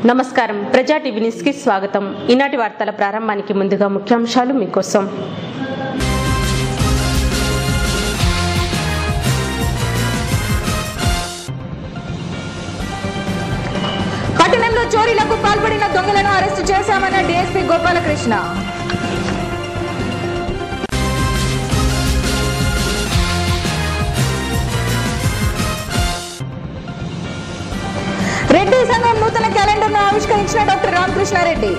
నమస్కారం ప్రజా TV news కి స్వాగతం। ఈనాటి వార్తల ప్రారంభానికి ముందుగా ముఖ్యాంశాలు మీకోసం। పట్టణంలో చోరీలకు పాల్పడిన దొంగలను అరెస్టు చేశామన్న డీఎస్పీ గోపాలకృష్ణ। రెడ్డి సంఘం నూతన క్యాలెండర్ను ఆవిష్కరించిన డాక్టర్ రామకృష్ణారెడ్డి।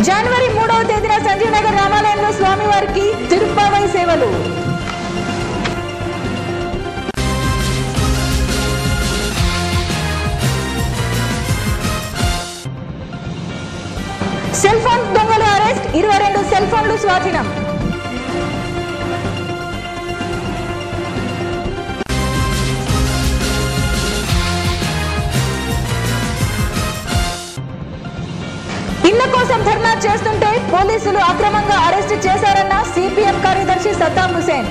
జనవరి 3వ తేదీన సంజీవ్ నగర్ రామాలయంలో స్వామివారికి తిరుప్పావై సేవలు। సెల్ ఫోన్ దొంగలు అరెస్ట్, 22 సెల్ ఫోన్లు స్వాధీనం। ఇళ్ల కోసం ధర్నా చేస్తుంటే పోలీసులు అక్రమంగా అరెస్ట్ చేశారన్న సిపిఎం కార్యదర్శి సద్దాం హుసేన్।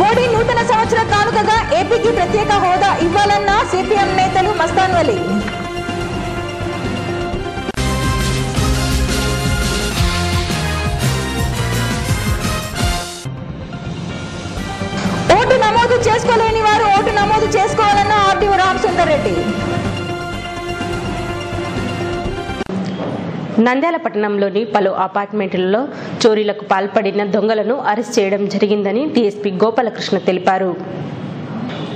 మోడీ నూతన సంవత్సర కానుకగా ఏపీకి ప్రత్యేక హోదా ఇవ్వాలన్న సిపిఎం నేతలు మస్తాన్ వలి। ఓటు నమోదు చేసుకోలేని వారు ఓటు నమోదు చేసుకోవాలన్న ఆర్డీఓ రామసుందర్ రెడ్డి। నంద్యాల పట్టణంలోని పలు అపార్ట్మెంట్లలో చోరీలకు పాల్పడిన దొంగలను అరెస్ట్ చేయడం జరిగిందని డీఎస్పీ గోపాలకృష్ణ తెలిపారు।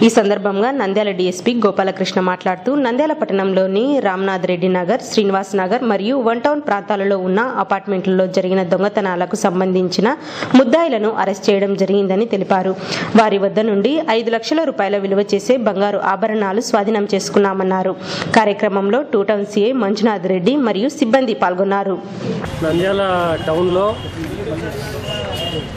ఈ సందర్భంగా నంద్యాల డీఎస్పీ గోపాలకృష్ణ మాట్లాడుతూ నంద్యాల పట్టణంలోని రామ్నాథ్ రెడ్డి నగర్, శ్రీనివాస్ నగర్ మరియు వన్ టౌన్ ప్రాంతాలలో ఉన్న అపార్ట్మెంట్లలో జరిగిన దొంగతనాలకు సంబంధించిన ముద్దాయిలను అరెస్ట్ చేయడం జరిగిందని తెలిపారు। వారి వద్ద నుండి 5 లక్షల రూపాయల విలువ చేసే బంగారు ఆభరణాలు స్వాధీనం చేసుకున్నామన్నారు। కార్యక్రమంలో 2 టౌన్ సిఐ మంజునాథ్ రెడ్డి మరియు సిబ్బంది పాల్గొన్నారు। నంద్యాల టౌన్లో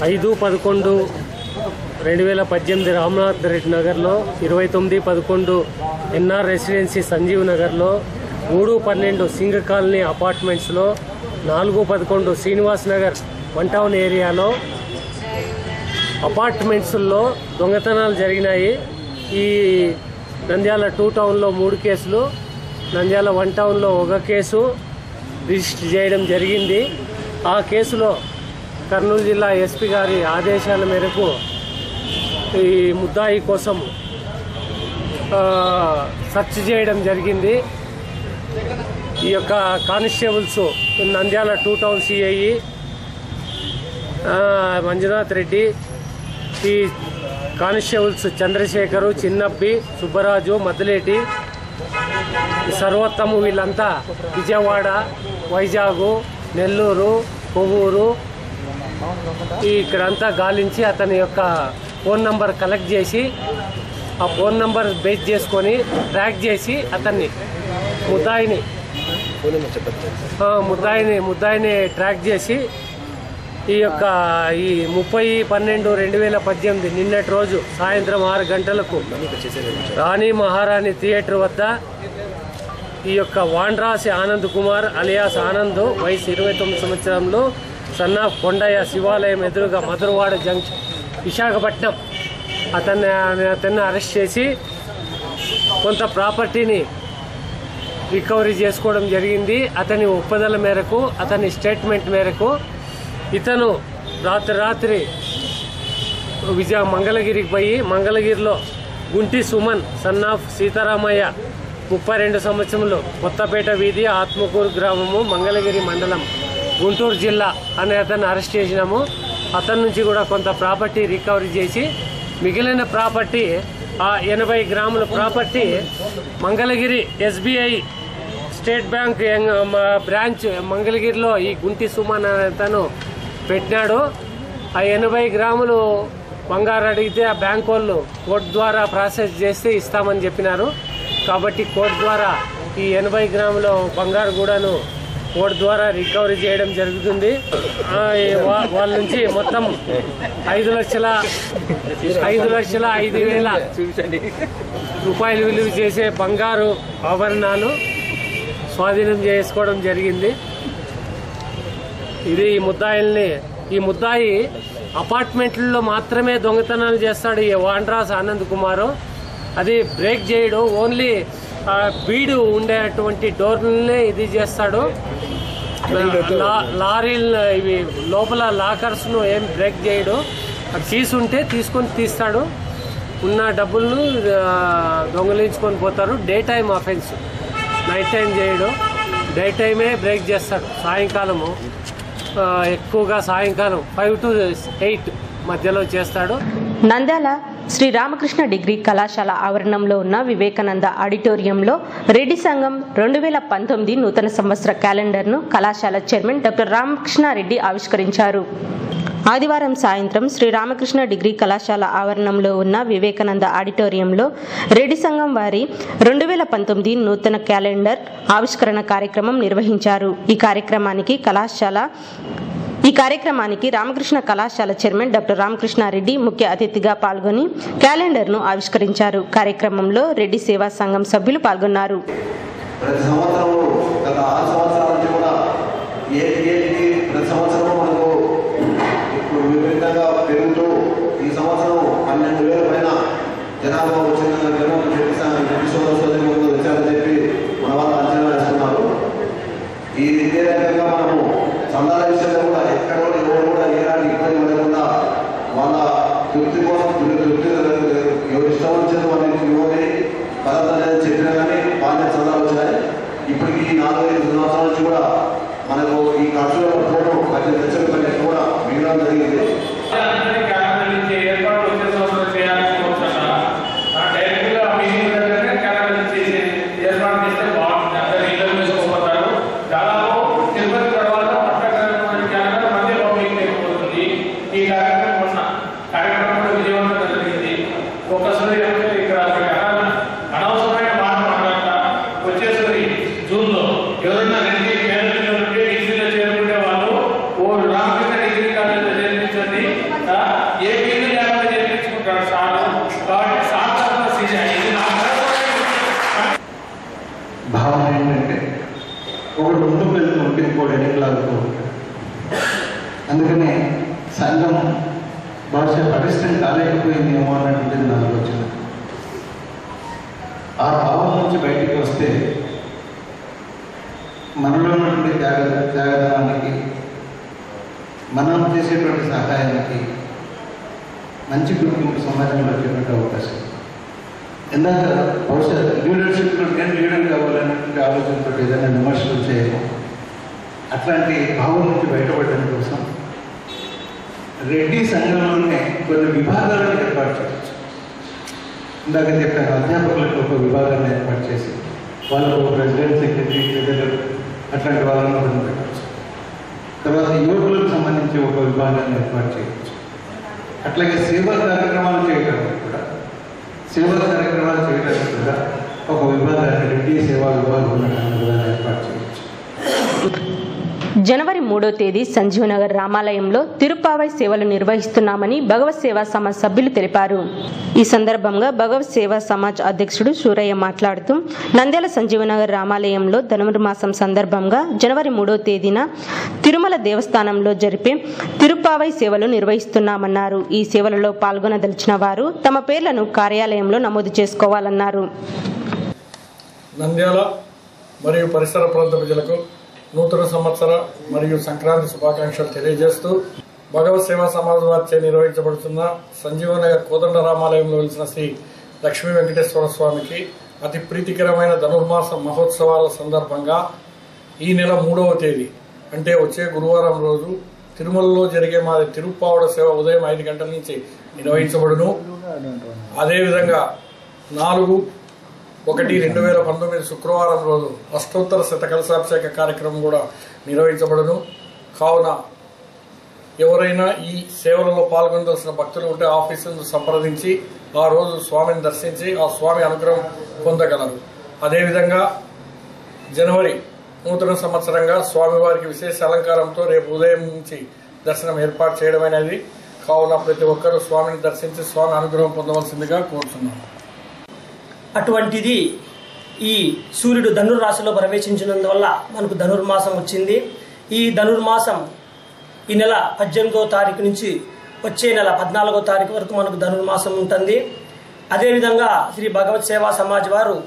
5/11/2018 రామ్నాథ్ రెడ్డి నగర్లో, 29/11 ఎన్ఆర్ రెసిడెన్సీ సంజీవ్ నగర్లో, 3/12 సింగ్ కాలనీ అపార్ట్మెంట్స్లో, 4/11 శ్రీనివాస్ నగర్ వన్ టౌన్ ఏరియాలో అపార్ట్మెంట్స్లో దొంగతనాలు జరిగినాయి। ఈ నంద్యాల 2 టౌన్లో 3 కేసులు, నంద్యాల 1 టౌన్లో 1 కేసు రిజిస్టర్ చేయడం జరిగింది। ఆ కేసులో కర్నూలు జిల్లా ఎస్పీ గారి ఆదేశాల మేరకు ఈ ముద్దాయి కోసం సెర్చ్ చేయడం జరిగింది। ఈ యొక్క constables Nandyal 2 town CI Manjunath Reddy, ఈ కానిస్టేబుల్స్ చంద్రశేఖరు, చిన్నబ్బి, సుబ్బరాజు, మద్దిలేటి, సర్వోత్తము వీళ్ళంతా విజయవాడ, వైజాగు, నెల్లూరు, కొవ్వూరు ఇక్కడంతా గాలించి అతని యొక్క ఫోన్ నంబర్ కలెక్ట్ చేసి ఆ ఫోన్ నంబర్ బేస్ చేసుకొని ట్రాక్ చేసి అతన్ని ముద్దాయిని ట్రాక్ చేసి ఈ 30/12/2018 నిన్నటి రోజు సాయంత్రం 6 గంటలకు రాణి మహారాణి థియేటర్ వద్ద ఈ యొక్క వాండ్రాసి ఆనంద్ కుమార్ అలియాస్ ఆనంద్, వయసు 29 సంవత్సరంలో, సన్నాఫ్ కొండయ్య శివాలయం ఎదురుగా మధురవాడ జంక్షన్ విశాఖపట్నం అతన్ని అరెస్ట్ చేసి కొంత ప్రాపర్టీని రికవరీ చేసుకోవడం జరిగింది। అతని ఒప్పందాల మేరకు, అతని స్టేట్మెంట్ మేరకు ఇతను రాత్రి మంగళగిరికి పోయి మంగళగిరిలో గుంటి సుమన్ సన్నాఫ్ సీతారామయ్య 32 సంవత్సరంలో, కొత్తపేట వీధి, ఆత్మకూరు గ్రామము, మంగళగిరి మండలం, గుంటూరు జిల్లా అనే అతన్ని అరెస్ట్ చేసినాము। అతని నుంచి కూడా కొంత ప్రాపర్టీ రికవరీ చేసి మిగిలిన ప్రాపర్టీ 80 గ్రాముల property Mangalagiri SBI state bank branch మంగళగిరిలో ఈ గుంటి సుమన్ అనే అతను పెట్టినాడు। ఆ 80 గ్రాములు బంగారు అడిగితే ఆ బ్యాంక్ వాళ్ళు కోర్టు ద్వారా ప్రాసెస్ చేస్తే ఇస్తామని చెప్పినారు। కాబట్టి కోర్టు ద్వారా ఈ 80 గ్రాముల బంగారు కూడాను కోర్టు ద్వారా రికవరీ చేయడం జరుగుతుంది. వాళ్ళ నుంచి మొత్తం 5,05,000 రూపాయలు విలువ చేసే బంగారు ఆభరణాలు స్వాధీనం చేసుకోవడం జరిగింది. ఇది ఈ ముద్దాయి అపార్ట్మెంట్లలో మాత్రమే దొంగతనాలు చేస్తాడు. ఈ వాండ్రాస్ ఆనంద్ కుమారు అది బ్రేక్ చేయడు, ఓన్లీ బీడు ఉండేటువంటి డోర్లనే ఇది చేస్తాడు. లారీలు ఇవి లోపల లాకర్స్ను ఏం బ్రేక్ చేయడు, కీస్ ఉంటే తీసుకొని తీస్తాడు, ఉన్న డబ్బులను దొంగలించుకొని పోతారు. Day time offence, night time చేయడు, డే టైమే బ్రేక్ చేస్తాడు. సాయంకాలము ఎక్కువగా సాయంకాలం 5 to 8 మధ్యలో చేస్తాడు. నంద్యాల శ్రీ రామకృష్ణ డిగ్రీ కళాశాల ఆవరణంలో ఉన్న వివేకానంద ఆడిటోరియంలో రెడ్డి సంఘం 2019 నూతన సంవత్సర క్యాలెండర్ను కళాశాల చైర్మన్ డాక్టర్ రామకృష్ణారెడ్డి ఆవిష్కరించారు. ఆదివారం సాయంత్రం శ్రీ రామకృష్ణ డిగ్రీ కళాశాల ఆవరణంలో ఉన్న వివేకానంద ఆడిటోరియంలో రెడ్డి సంఘం వారి 2019 నూతన క్యాలెండర్ ఆవిష్కరణ కార్యక్రమం నిర్వహించారు. ఈ కార్యక్రమానికి రామకృష్ణ కళాశాల చైర్మన్ డాక్టర్ రామకృష్ణారెడ్డి ముఖ్య అతిథిగా పాల్గొని క్యాలెండర్ను ఆవిష్కరించారు. కార్యక్రమంలో రెడ్డి సేవా సంఘం సభ్యులు పాల్గొన్నారు. జనాభా వచ్చిన చెప్పి మన వాళ్ళు అంచనా వేస్తున్నారు. ఇదే రకంగా మనము చందాల విషయంలో కూడా ఎక్కడ ఎవరు కూడా ఏనాడు ఇబ్బంది పడకుండా వాళ్ళ తృప్తి కోసం ఎవరు ఇష్టం వచ్చింది వాళ్ళకి ఇవ్వని పద్ధతి అనేది చెప్పినా కానీ వాళ్ళే చందాలు వచ్చాయి. ఇప్పటికి 4-5 సంవత్సరాల నుంచి కూడా మనకు ఈ ఖర్చుల పోవడం 10 లక్షల కంటే కూడా మిగడం జరిగింది. భావన ఏంటంటే ఒకడు ముందుకు వెళ్తూ ఉంటే ఇంకోటి ఎన్నికలాగుతూ ఉంటాడు. అందుకనే సంఘం బహుశా పటిష్టం కాలేకపోయిందేమో అన్నటువంటిది నా ఆలోచన. ఆ భావం నుంచి బయటికి వస్తే మనలో ఉన్నటువంటి త్యాగదనానికి, మనం చేసేటువంటి సహాయానికి మంచి గుర్తింపు సమాజంలో వచ్చేటువంటి అవకాశం. ఇందాక బహుశా లీడర్షిప్లో నేను లీడర్ కావాలనేటువంటి ఆలోచనతో ఏదైనా విమర్శలు చేయము. అట్లాంటి భావం నుంచి బయటపడడం కోసం రెడ్డి సంఘంలోనే కొన్ని విభాగాలను ఏర్పాటు చేయవచ్చు. ఇందాక చెప్పాను, అధ్యాపకులకు ఒక విభాగాన్ని ఏర్పాటు చేసి వాళ్ళకు ఒక ప్రెసిడెంట్, సెక్రటరీ, ట్రెజరర్ అట్లాంటి వాళ్ళని మొదలు పెట్టవచ్చు. తర్వాత యువకులకు సంబంధించి ఒక విభాగాన్ని ఏర్పాటు చేయవచ్చు. అట్లాగే సేవా కార్యక్రమాలు చేయడానికి కూడా ఒక విభాగాన్ని రెడ్డి సేవా విభాగం ఏర్పాటు చేయవచ్చు. జనవరి 3వ తేదీ సంజీవనగర్ రామాలయంలో తిరుప్పావై సేవలు నిర్వహిస్తున్నామని భగవత్ సేవా సమాజ్ సభ్యులు తెలిపారు. ఈ సందర్భంగా భగవత్ సేవా సమాజ్ అధ్యక్షుడు సూరయ్య మాట్లాడుతూ నంద్యాల సంజీవనగర్ రామాలయంలో ధనుర్మాసం సందర్భంగా జనవరి 3వ తేదీన తిరుమల దేవస్థానంలో జరిపే తిరుప్పావై సేవలు నిర్వహిస్తున్నామన్నారు. ఈ సేవలలో పాల్గొనదలిచిన వారు తమ పేర్లను కార్యాలయంలో నమోదు చేసుకోవాలన్నారు. నంద్యాల మరియు పరిసర ప్రాంత ప్రజలకు నూతన సంవత్సర మరియు సంక్రాంతి శుభాకాంక్షలు తెలియజేస్తూ భగవత్ సేవా సమాజ్ వారిచే నిర్వహించబడుతున్న సంజీవనగర్ కోదండ రామాలయంలో వెలిసిన శ్రీ లక్ష్మీ వెంకటేశ్వర స్వామికి అతి ప్రీతికరమైన ధనుర్మాస మహోత్సవాల సందర్భంగా ఈ నెల 3వ తేదీ అంటే వచ్చే గురువారం రోజు తిరుమలలో జరిగే మా తిరుప్పావడ సేవ ఉదయం 5 గంటల నుంచి నిర్వహించబడును. అదేవిధంగా 4/1/2019 శుక్రవారం రోజు అష్టోత్తర శతకలశాభిషేక కార్యక్రమం కూడా నిర్వహించబడును. కావున ఎవరైనా ఈ సేవలలో పాల్గొనవలసిన భక్తులు ఉంటే ఆఫీసులను సంప్రదించి ఆ రోజు స్వామిని దర్శించి ఆ స్వామి అనుగ్రహం పొందగలరు. అదేవిధంగా జనవరి నూతన సంవత్సరంగా స్వామివారికి విశేష అలంకారంతో రేపు ఉదయం నుంచి దర్శనం ఏర్పాటు చేయడమైనది. కావున ప్రతి ఒక్కరూ స్వామిని దర్శించి స్వామి అనుగ్రహం పొందవలసిందిగా కోరుతున్నాను. అటువంటిది ఈ సూర్యుడు ధనుర్రాశిలో ప్రవేశించినందువల్ల మనకు ధనుర్మాసం వచ్చింది. ఈ ధనుర్మాసం ఈ నెల 18వ తారీఖు నుంచి వచ్చే నెల 14వ తారీఖు వరకు మనకు ధనుర్మాసం ఉంటుంది. అదేవిధంగా శ్రీ భగవత్ సేవా సమాజ్ వారు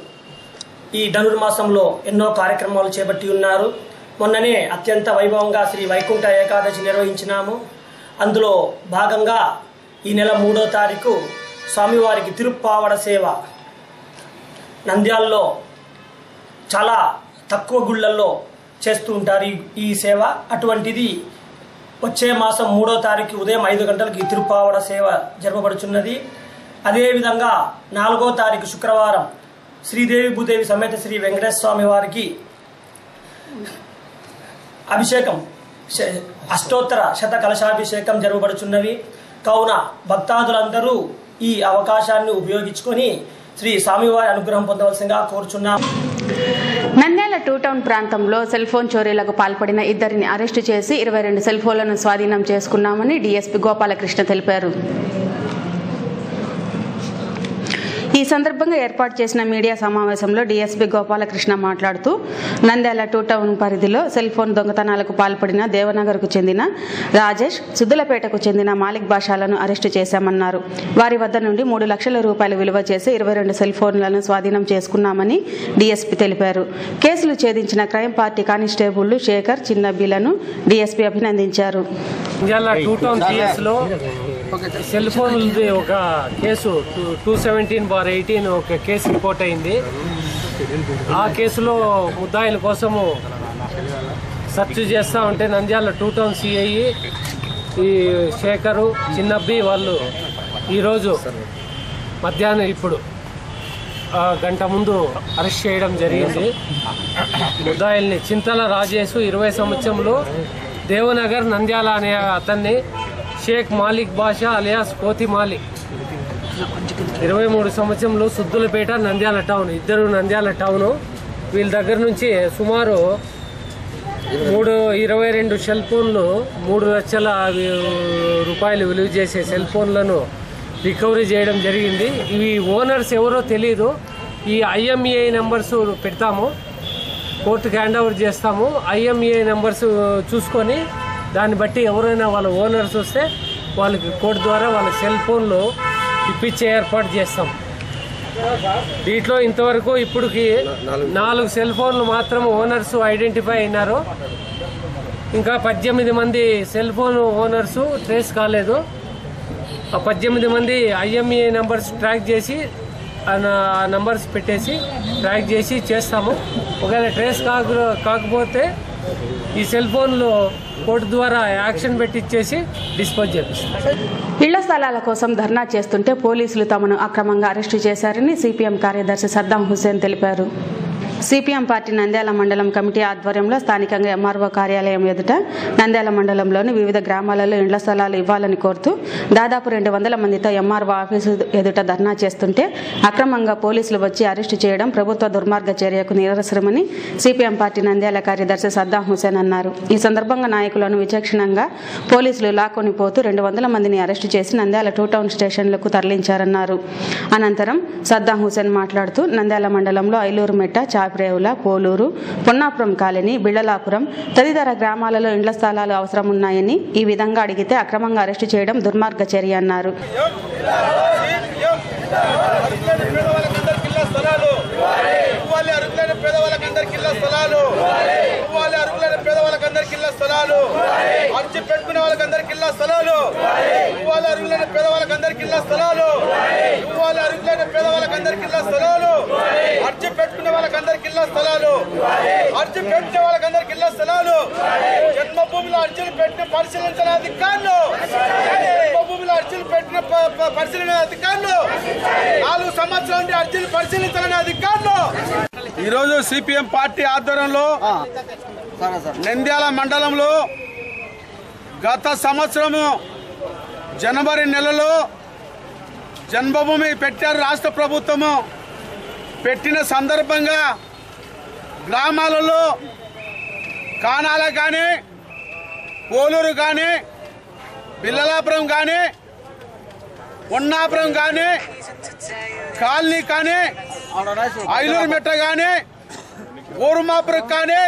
ఈ ధనుర్మాసంలో ఎన్నో కార్యక్రమాలు చేపట్టి ఉన్నారు. మొన్ననే అత్యంత వైభవంగా శ్రీ వైకుంఠ ఏకాదశి నిర్వహించినాము. అందులో భాగంగా ఈ నెల 3వ తారీఖు స్వామివారికి తిరుప్పావడ సేవ నంద్యాలలో చాలా తక్కువ గుళ్ళల్లో చేస్తూ ఉంటారు ఈ సేవ. అటువంటిది వచ్చే మాసం 3వ తారీఖు ఉదయం 5 గంటలకు తిరుప్పావడ సేవ జరపబడుచున్నది. అదేవిధంగా 4వ తారీఖు శుక్రవారం శ్రీదేవి భూదేవి సమేత శ్రీ వెంకటేశ్వర స్వామి వారికి అభిషేకం అష్టోత్తర శత కలశాభిషేకం జరపబడుచున్నవి. కావున భక్తాదులందరూ ఈ అవకాశాన్ని ఉపయోగించుకొని శ్రీ స్వామివారి అనుగ్రహం పొందవలసిందిగా కోరుచున్నాం. నంద్యాల 2 టౌన్ ప్రాంతంలో సెల్ ఫోన్ చోరీలకు పాల్పడిన ఇద్దరిని అరెస్టు చేసి 22 సెల్ ఫోన్లను స్వాధీనం చేసుకున్నామని డీఎస్పీ గోపాలకృష్ణ తెలిపారు. ఈ సందర్భంగా ఏర్పాటు చేసిన మీడియా సమావేశంలో డీఎస్పీ గోపాలకృష్ణ మాట్లాడుతూ నంద్యాల 2 టౌన్ పరిధిలో సెల్ ఫోన్ దొంగతనాలకు పాల్పడిన దేవనగర్కు చెందిన రాజేష్, సుద్దులపేటకు చెందిన మాలిక్ బాషాలను అరెస్టు చేశామన్నారు. వారి వద్ద నుండి 3 లక్షల రూపాయలు విలువ చేసి 22 సెల్ ఫోన్లను స్వాధీనం చేసుకున్నామని డీఎస్పీ తెలిపారు. కేసులు ఛేదించిన క్రైమ్ పార్టీ కానిస్టేబుళ్లు శేఖర్, చిన్నబ్బిలను డీఎస్పీ అభినందించారు. సెల్ ఫోన్ ఒక కేసు 217/18 ఒక కేసు రిపోర్ట్ అయింది. ఆ కేసులో ముద్దాయిల కోసము సెర్చ్ చేస్తూ ఉంటే నంద్యాల 2 టౌన్ సిఐ ఈ శేఖరు, చిన్నబ్బి వాళ్ళు ఈరోజు మధ్యాహ్నం ఇప్పుడు గంట ముందు అరెస్ట్ చేయడం జరిగింది. ముద్దాయిల్ని చింతల రాజేష్ 20 సంవత్సరంలో దేవనగర్ నంద్యాల అనే అతన్ని, షేక్ మాలిక్ బాషా అలియాస్ కోతి మాలిక్ 23 సంవత్సరంలో సుద్దులపేట నంద్యాల టౌన్, ఇద్దరు నంద్యాల టౌను. వీళ్ళ దగ్గర నుంచి సుమారు 22 సెల్ ఫోన్లు 3 లక్షల రూపాయలు విలువ చేసే సెల్ ఫోన్లను రికవరీ చేయడం జరిగింది. ఇవి ఓనర్స్ ఎవరో తెలియదు. ఈ IMEI నెంబర్స్ పెడతాము, కోర్టుకి హ్యాండ్ ఓవర్ చేస్తాము. IMEI నెంబర్స్ చూసుకొని దాన్ని బట్టి ఎవరైనా వాళ్ళ ఓనర్స్ వస్తే వాళ్ళకి కోర్టు ద్వారా వాళ్ళ సెల్ ఫోన్లు ఇప్పించే ఏర్పాటు చేస్తాం. దీంట్లో ఇంతవరకు ఇప్పటికి 4 సెల్ ఫోన్లు మాత్రం ఓనర్స్ ఐడెంటిఫై అయినారు. ఇంకా 18 మంది సెల్ ఫోన్ ఓనర్స్ ట్రేస్ కాలేదు. ఆ 18 మంది IMEI నెంబర్స్ ట్రాక్ చేసి ఆ నెంబర్స్ పెట్టేసి ట్రాక్ చేసి చేస్తాము. ఒకవేళ ట్రేస్ కాకపోతే ఈ సెల్ ఫోన్లు కోర్టు ద్వారా యాక్షన్ పెట్టించేసి డిస్పోజ్ చేపిస్తారు. ఇళ్ల స్థలాల కోసం ధర్నా చేస్తుంటే పోలీసులు తమను అక్రమంగా అరెస్టు చేశారని సిపిఎం కార్యదర్శి సద్దాం హుస్సేన్ తెలిపారు. సిపిఎం పార్టీ నంద్యాల మండలం కమిటీ ఆధ్వర్యంలో స్థానికంగా ఎంఆర్ఓ కార్యాలయం ఎదుట నంద్యాల మండలంలోని వివిధ గ్రామాలలో ఇండ్ల స్థలాలు ఇవ్వాలని కోరుతూ దాదాపు 200 మందితో ఎంఆర్ఓ ఆఫీసు ఎదుట ధర్నా చేస్తుంటే అక్రమంగా పోలీసులు వచ్చి అరెస్టు చేయడం ప్రభుత్వ దుర్మార్గ చర్యకు నిరసనమని సిపిఎం పార్టీ నంద్యాల కార్యదర్శి సద్దాం హుస్సేన్ అన్నారు. ఈ సందర్భంగా నాయకులను విచక్షణంగా పోలీసులు లాక్కొని పోతూ 200 మందిని అరెస్టు చేసి నంద్యాల 2 టౌన్ స్టేషన్లకు తరలించారన్నారు. అనంతరం సద్దాం హుస్సేన్ మాట్లాడుతూ నంద్యాల మండలంలో ఐలూరుమెట్ట, చాపిరేవుల, పోలూరు, పొన్నాపురం కాలనీ, బిళ్లలాపురం తదితర గ్రామాలలో ఇండ్ల స్థలాలు అవసరం ఉన్నాయని, ఈ విధంగా అడిగితే అక్రమంగా అరెస్టు చేయడం దుర్మార్గ చర్య అన్నారు. అర్జీ పెట్టుకునే వాళ్ళకందరికి ఇళ్ల స్థలాలు ఇవ్వాలి, అర్హులైన పేదవాళ్ళకందరికి ఇళ్ల స్థలాలు ఇవ్వాలి, అర్హులైన పేదవాళ్ళకందరికి ఇళ్ల స్థలాలు అర్జీ పెట్టుకునే వాళ్ళకందరికి ఇళ్ల స్థలాలు అర్జీ పెట్టిన వాళ్ళకందరికి ఇళ్ల స్థలాలు జన్మభూమిలో అర్జీలు పెట్టిన పరిశీలించిన అధికారులు జన్మభూమిలో అర్జీలు పెట్టిన పరిశీలన అధికారులు 4 సంవత్సరాల నుండి అర్జీలు పరిశీలించాలని అధికారులు. ఈరోజు సిపిఎం పార్టీ ఆధ్వర్యంలో నంద్యాల మండలంలో గత సంవత్సరము జనవరి నెలలో జన్మభూమి పెట్టారు. రాష్ట్ర ప్రభుత్వము పెట్టిన సందర్భంగా గ్రామాలలో కానాల కానీ, కోలూరు కానీ, బిల్లలాపురం కానీ, ఉన్నాపురం కానీ, కాలనీ కానీ, ఐలూరు మెట్ట కానీ, ఊరుమాపురం కానీ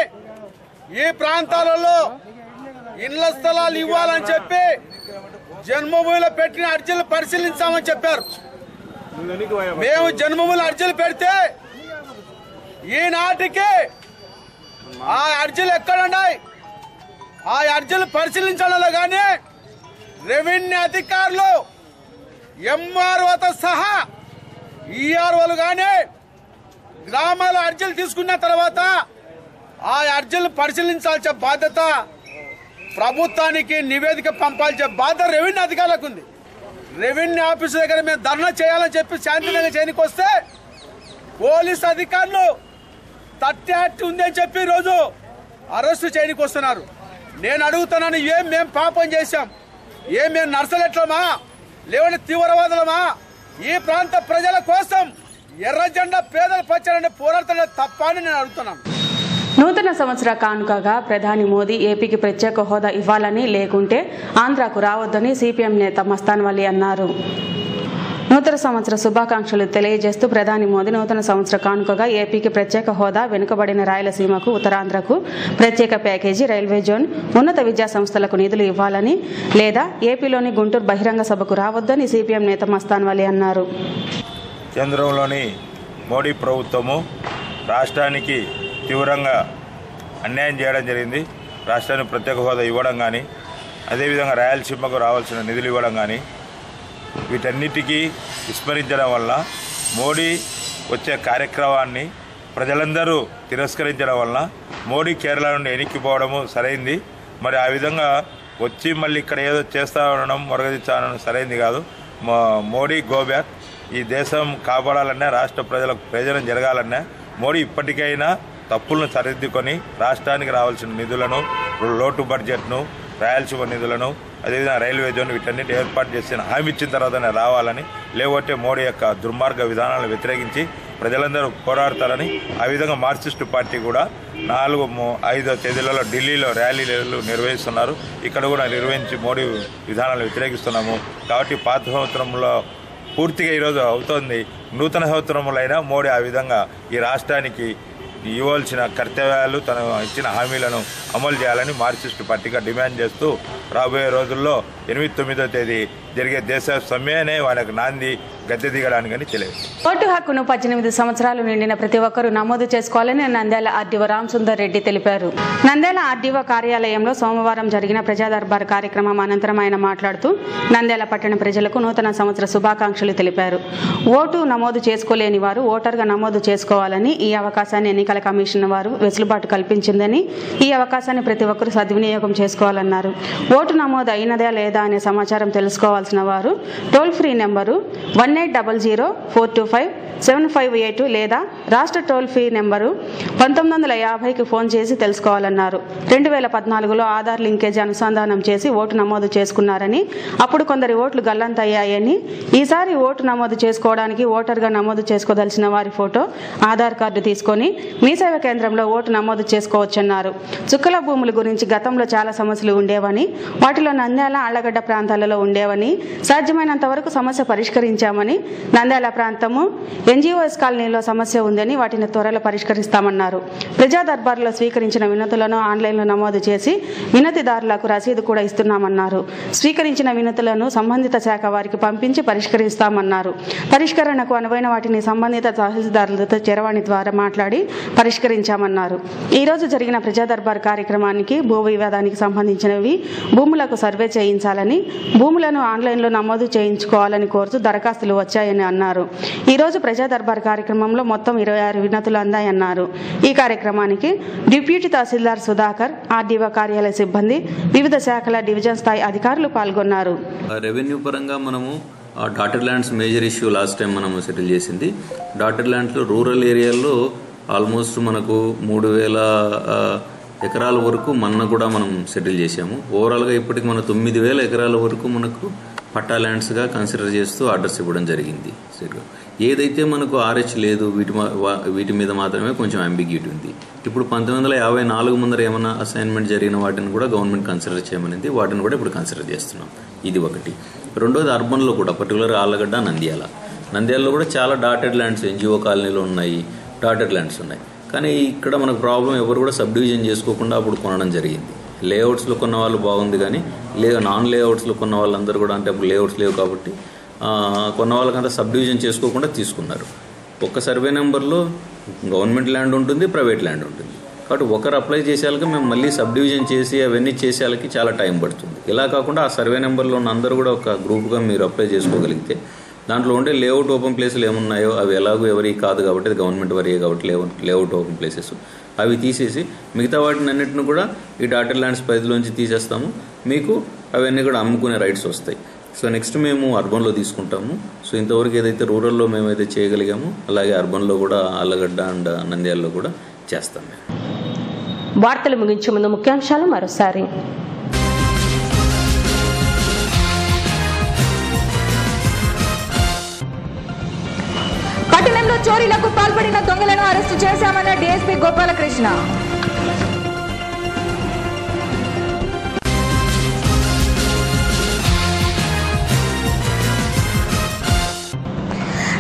ఈ ప్రాంతాలలో ఇళ్ల స్థలాలు ఇవ్వాలని చెప్పి జన్మభూమిలో పెట్టిన అర్జీలు పరిశీలించామని చెప్పారు. మేము జన్మభూమిలో అర్జీలు పెడితే ఈనాటికి ఆ అర్జీలు ఎక్కడున్నాయి? ఆ అర్జీలు పరిశీలించడంలో కానీ రెవెన్యూ అధికారులు ఎంఆర్ఓతో సహా ఈఆర్ఓలు కానీ గ్రామాల అర్జీలు తీసుకున్న తర్వాత ఆ అర్జీలు పరిశీలించాల్సిన బాధ్యత ప్రభుత్వానికి నివేదిక పంపాల్సిన బాధ్యత రెవెన్యూ అధికారులకు ఉంది. రెవెన్యూ ఆఫీసు దగ్గర మేము ధర్నా చేయాలని చెప్పి శాంతినగర్ చేయడానికి వస్తే పోలీసు అధికారులు 30 యాక్ట్ ఉందని చెప్పి ఈరోజు అరెస్టు చేయడానికి వస్తున్నారు. నేను అడుగుతున్నాను, ఏం మేము పాపం చేశాం? ఏం మేము నర్సలెట్లమా లేవంటే తీవ్రవాదులమా? ఈ ప్రాంత ప్రజల కోసం ఎర్ర జెండా పేదల పచ్చని పోరాడుతున్న తప్ప అని నేను అడుగుతున్నాను. నూతన సంవత్సర కానుకగా ప్రధాని మోదీ ఏపీకి ప్రత్యేక హోదా ఇవ్వాలని, లేకుంటే ఆంధ్రాకు రావద్దని సిపిఎం నేత మస్తాన్ వలి అన్నారు. నూతన సంవత్సర శుభాకాంక్షలు తెలియజేస్తూ ప్రధాని మోదీ నూతన సంవత్సర కానుకగా ఏపీకి ప్రత్యేక హోదా, వెనుకబడిన రాయలసీమకు, ఉత్తరాంధ్రకు ప్రత్యేక ప్యాకేజీ, రైల్వే జోన్, ఉన్నత విద్యా సంస్థలకు నిధులు ఇవ్వాలని, లేదా ఏపీలోని గుంటూరు బహిరంగ సభకు రావద్దని సిపిఎం నేత మస్తాన్ వలి అన్నారు. కేంద్రంలోని మోడీ ప్రభుత్వము రాష్ట్రానికి తీవ్రంగా అన్యాయం చేయడం జరిగింది. రాష్ట్రానికి ప్రత్యేక హోదా ఇవ్వడం కానీ, అదేవిధంగా రాయలసీమకు రావాల్సిన నిధులు ఇవ్వడం కానీ, వీటన్నిటికీ విస్మరించడం వల్ల మోడీ వచ్చే కార్యక్రమాన్ని ప్రజలందరూ తిరస్కరించడం వల్ల మోడీ కేరళ నుండి ఎనిక్కిపోవడము సరైంది. మరి ఆ విధంగా వచ్చి మళ్ళీ ఇక్కడ ఏదో చేస్తా ఉండడం, మొరగదించడం సరైంది కాదు. Modi go back. ఈ దేశం కాపాడాలన్నా, రాష్ట్ర ప్రజలకు ప్రయోజనం జరగాలన్నా మోడీ ఇప్పటికైనా తప్పులను సరిదిద్దుకొని రాష్ట్రానికి రావాల్సిన నిధులను, లోటు బడ్జెట్ను, రాయలసీమ నిధులను, అదేవిధంగా రైల్వే జోన్ వీటన్నిటి ఏర్పాటు చేసిన హామీ ఇచ్చిన తర్వాతనే రావాలని, లేకపోతే మోడీ యొక్క దుర్మార్గ విధానాలను వ్యతిరేకించి ప్రజలందరూ పోరాడతారని, ఆ విధంగా మార్క్సిస్టు పార్టీ కూడా 4-5 తేదీలలో ఢిల్లీలో ర్యాలీలు నిర్వహిస్తున్నారు. ఇక్కడ కూడా నిర్వహించి మోడీ విధానాలను వ్యతిరేకిస్తున్నాము. కాబట్టి పాత సంవత్సరంలో పూర్తిగా ఈరోజు అవుతోంది. నూతన సంవత్సరంలో అయినా మోడీ ఆ విధంగా ఈ రాష్ట్రానికి ఇవ్వాల్సిన కర్తవ్యాలు, తను ఇచ్చిన హామీలను అమలు చేయాలని మార్క్సిస్టు పార్టీగా డిమాండ్ చేస్తూ రాబోయే రోజుల్లో 8-9వ తేదీ జరిగే దేశ సమ్మెనే వాళ్ళకి నాంది గద్దె దిగడానికని తెలియదు. ఓటు హక్కును 18 సంవత్సరాలు నిండిన ప్రతి ఒక్కరూ నమోదు చేసుకోవాలని నంద్యాల ఆర్డీఓ రామసుందర్ రెడ్డి తెలిపారు. నంద్యాల ఆర్డీఓ కార్యాలయంలో సోమవారం జరిగిన ప్రజా దర్బార్ కార్యక్రమం అనంతరం ఆయన మాట్లాడుతూ నంద్యాల పట్టణ ప్రజలకు నూతన సంవత్సర శుభాకాంక్షలు తెలిపారు. ఓటు నమోదు చేసుకోలేని వారు ఓటర్గా నమోదు చేసుకోవాలని, ఈ అవకాశాన్ని ఎన్నికల కమిషన్ వారు వెసులుబాటు కల్పించిందని, ఈ అవకాశాన్ని ప్రతి ఒక్కరూ సద్వినియోగం చేసుకోవాలన్నారు. ఓటు నమోదు అయినదా లేదా అనే సమాచారం తెలుసుకోవాల్సిన వారు టోల్ ఫ్రీ నెంబరు 1800-425-7582 లేదా రాష్ట్ర టోల్ ఫ్రీ నెంబరు 1950కి ఫోన్ చేసి తెలుసుకోవాలన్నారు. 2014లో ఆధార్ లింకేజ్ అనుసంధానం చేసి ఓటు నమోదు చేసుకున్నారని, అప్పుడు కొందరి ఓట్లు గల్లంతయ్యాయని, ఈసారి ఓటు నమోదు చేసుకోవడానికి ఓటర్గా నమోదు చేసుకోదలిచిన వారి ఫోటో, ఆధార్ కార్డు తీసుకొని మీ సేవ కేంద్రంలో ఓటు నమోదు చేసుకోవచ్చన్నారు. చుక్కల భూముల గురించి గతంలో చాలా సమస్యలు ఉండేవని, వాటిలో నంద్యాల, ఆళ్లగడ్డ ప్రాంతాలలో ఉండేవని, సాధ్యమైనంత వరకు సమస్య పరిష్కరించామని, నంద్యాల ప్రాంతము ఎన్జీఓఎస్ కాలనీలో సమస్య ఉందని, వాటిని త్వరలో పరిష్కరిస్తామన్నారు. ప్రజా దర్బార్లో స్వీకరించిన వినతులను ఆన్లైన్లో నమోదు చేసి వినతిదారులకు రసీదు కూడా ఇస్తున్నామన్నారు. స్వీకరించిన వినతులను సంబంధిత శాఖ వారికి పంపించి పరిష్కరిస్తామన్నారు. పరిష్కరణకు అనువైన వాటిని సంబంధిత తహసీల్దారులతో చరవాణి ద్వారా మాట్లాడి పరిష్కరించామన్నారు. ఈ రోజు జరిగిన ప్రజా దర్బార్ కార్యక్రమానికి భూ వివాదానికి సంబంధించినవి భూములకు సర్వే చేయించాలని, భూములను ఆన్లైన్లో నమోదు చేయించుకోవాలని కోరుతూ దరఖాస్తులు వచ్చాయని అన్నారు. ఈ రోజు ప్రజా దర్బార్ కార్యక్రమంలో మొత్తం 26 వినతులు అందాయన్నారు. ఈ కార్యక్రమానికి డిప్యూటీ తహసీల్దార్ సుధాకర్, ఆర్డీఓ కార్యాలయ సిబ్బంది, వివిధ శాఖల డివిజన్ స్థాయి అధికారులు పాల్గొన్నారు. రెవెన్యూ పరంగా మనము dotted lands major issue last time మనము సెటిల్ చేసింది. డాటెడ్ ల్యాండ్స్లో రూరల్ ఏరియాల్లో ఆల్మోస్ట్ మనకు 3000 ఎకరాల వరకు మొన్న కూడా మనం సెటిల్ చేసాము. ఓవరాల్గా ఇప్పటికి మన 9000 ఎకరాల వరకు మనకు పట్టా ల్యాండ్స్గా కన్సిడర్ చేస్తూ ఆర్డర్స్ ఇవ్వడం జరిగింది. ఏదైతే మనకు ఆర్హెచ్ లేదు వీటి మీద మాత్రమే కొంచెం అంబిగ్యూటీ ఉంది. ఇప్పుడు 1954 ముందర ఏమైనా అసైన్మెంట్ జరిగిన వాటిని కూడా గవర్నమెంట్ కన్సిడర్ చేయమనింది, వాటిని కూడా ఇప్పుడు కన్సిడర్ చేస్తున్నాం. ఇది ఒకటి. రెండోది అర్బన్లో కూడా పర్టికులర్ ఆళ్ళగడ్డ, నంద్యాలలో కూడా చాలా డాటెడ్ ల్యాండ్స్ ఎన్జిఓ కాలనీలో ఉన్నాయి, డాటెడ్ ల్యాండ్స్ ఉన్నాయి. కానీ ఇక్కడ మనకు ప్రాబ్లం ఎవరు కూడా సబ్ డివిజన్ చేసుకోకుండా అప్పుడు కొనడం జరిగింది. లేఅవుట్స్లో కొన్న వాళ్ళు బాగుంది, కానీ నాన్ లేఅవుట్స్లో కొన్న వాళ్ళందరూ కూడా, అంటే అప్పుడు లేఅవుట్స్ లేవు కాబట్టి కొన్న వాళ్ళకంతా సబ్ డివిజన్ చేసుకోకుండా తీసుకున్నారు. ఒక్క సర్వే నెంబర్లో గవర్నమెంట్ ల్యాండ్ ఉంటుంది, ప్రైవేట్ ల్యాండ్ ఉంటుంది. కాబట్టి ఒకరు అప్లై చేసేయాలకి మేము మళ్ళీ సబ్ డివిజన్ చేసి అవన్నీ చేసేయాలకి చాలా టైం పడుతుంది. ఇలా కాకుండా ఆ సర్వే నెంబర్లో ఉన్న అందరూ కూడా ఒక గ్రూప్గా మీరు అప్లై చేసుకోగలిగితే దాంట్లో ఉండే లేఅవుట్ ఓపెన్ ప్లేసులు ఏమున్నాయో అవి ఎలాగో ఎవరి కాదు కాబట్టి అది గవర్నమెంట్ వరియే కాబట్టి లేఅవుట్ ఓపెన్ ప్లేసెస్ అవి తీసేసి మిగతా వాటిని అన్నింటిని కూడా ఈ డాటెడ్ ల్యాండ్స్ పరిధిలోంచి తీసేస్తాము. మీకు అవన్నీ కూడా అమ్ముకునే రైట్స్ వస్తాయి. సో నెక్స్ట్ మేము అర్బన్లో తీసుకుంటాము. సో ఇంతవరకు ఏదైతే రూరల్లో మేమైతే చేయగలిగామో అలాగే అర్బన్లో కూడా ఆళ్ళగడ్డ అండ్ నంద్యాలలో కూడా చేస్తాం. వార్తలు ముగించే ముందు ముఖ్యాంశాలు మరోసారి. పట్టణంలో చోరీలకు పాల్పడిన దొంగలను అరెస్టు చేశామన్న డీఎస్పీ గోపాలకృష్ణ.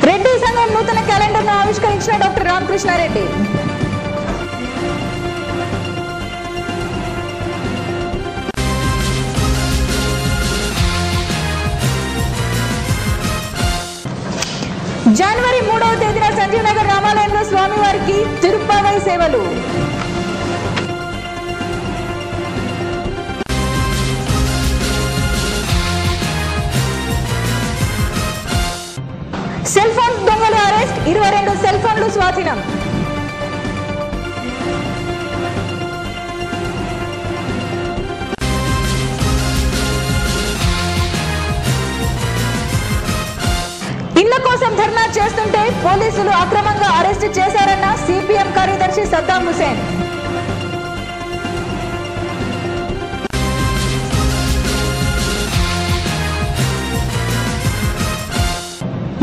రెడ్డి సంఘం నూతన క్యాలెండర్ ను ఆవిష్కరించిన డాక్టర్ రామకృష్ణారెడ్డి. జనవరి 3వ తేదీన సంజీవ్ నగర్ రామాలయంలో స్వామివారికి తిరుప్పావై సేవలు. సెల్ ఫోన్ దొంగలు అరెస్ట్, 22 సెల్ ఫోన్లు స్వాధీనం. ఇళ్ల కోసం ధర్నా చేస్తుంటే పోలీసులు అక్రమంగా అరెస్టు చేశారన్న సిపిఎం కార్యదర్శి సద్దాం హుసేన్.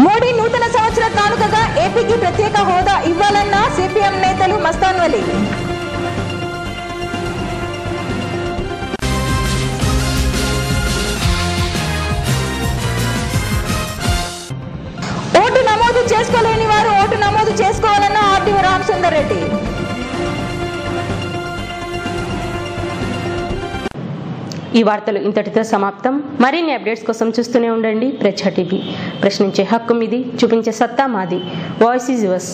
మోడీ నూతన సంవత్సర కానుకగా ఏపీకి ప్రత్యేక హోదా ఇవ్వాలన్న సిపిఎం నేతలు మస్తాన్ వలీ. ఓటు నమోదు చేసుకోలేని వారు ఓటు నమోదు చేసుకోవాలన్న ఆర్డీఓ రామసుందర్ రెడ్డి. ఈ వార్తలు ఇంతటితో సమాప్తం. మరిన్ని అప్డేట్స్ కోసం చూస్తూనే ఉండండి ప్రజా టీవీ. ప్రశ్నించే హక్కు మీది, చూపించే సత్తా మాది. Voice is yours.